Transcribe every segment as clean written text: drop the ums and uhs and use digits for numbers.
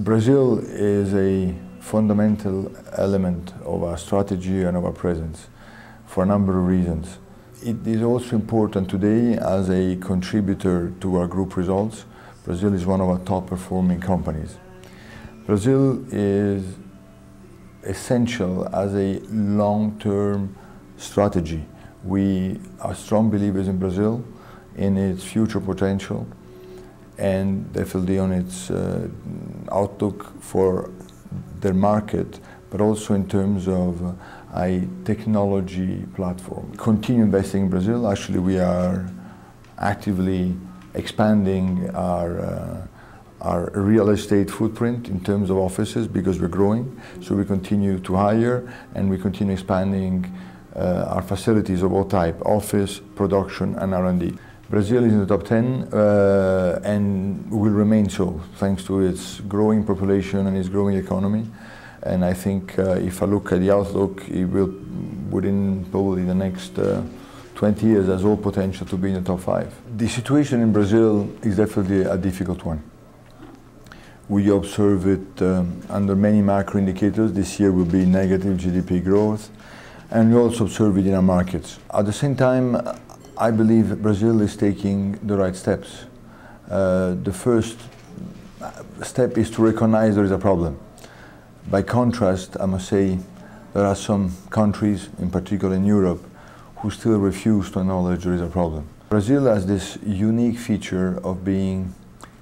Brazil is a fundamental element of our strategy and of our presence for a number of reasons. It is also important today as a contributor to our group results. Brazil is one of our top performing companies. Brazil is essential as a long-term strategy. We are strong believers in Brazil, in its future potential, and definitely on its outlook for their market, but also in terms of a technology platform. Continue investing in Brazil. Actually, we are actively expanding our real estate footprint in terms of offices because we're growing. So we continue to hire and we continue expanding our facilities of all type, office, production and R&D. Brazil is in the top 10 and will remain so thanks to its growing population and its growing economy. And I think if I look at the outlook, it will, within probably the next 20 years, has all potential to be in the top 5. The situation in Brazil is definitely a difficult one. We observe it under many macro indicators. This year will be negative GDP growth, and we also observe it in our markets. At the same time, I believe Brazil is taking the right steps. The first step is to recognize there is a problem. By contrast, I must say, there are some countries, in particular in Europe, who still refuse to acknowledge there is a problem. Brazil has this unique feature of being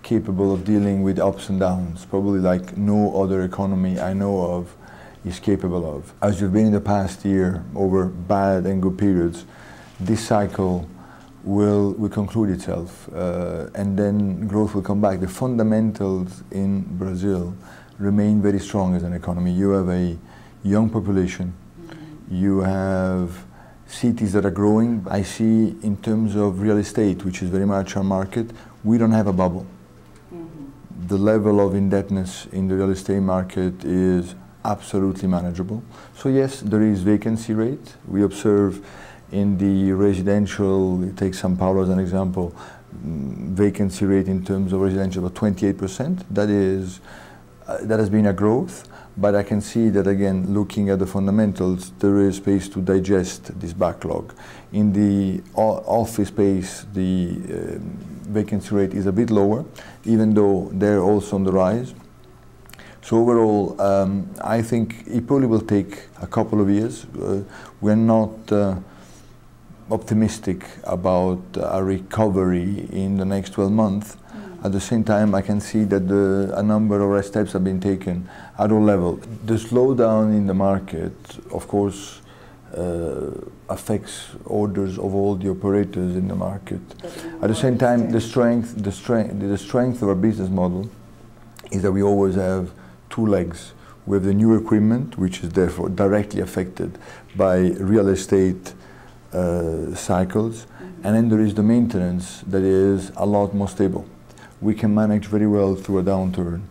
capable of dealing with ups and downs, probably like no other economy I know of is capable of. As you've been in the past year, over bad and good periods, this cycle will conclude itself and then growth will come back. The fundamentals in Brazil remain very strong as an economy. You have a young population, you have cities that are growing. I see in terms of real estate, which is very much our market, we don't have a bubble. The level of indebtedness in the real estate market is absolutely manageable. So yes, there is vacancy rate. We observe in the residential, take São Paulo as an example, vacancy rate in terms of residential about 28%. That has been a growth, but I can see that again, looking at the fundamentals, there is space to digest this backlog. In the office space, the vacancy rate is a bit lower, even though they're also on the rise. So overall, I think it probably will take a couple of years. We're not optimistic about a recovery in the next 12 months. At the same time, I can see that a number of steps have been taken at all levels. The slowdown in the market, of course, affects orders of all the operators in the market. At the same time, the strength of our business model is that we always have two legs. We have the new equipment, which is therefore directly affected by real estate cycles, and then there is the maintenance that is a lot more stable. We can manage very well through a downturn.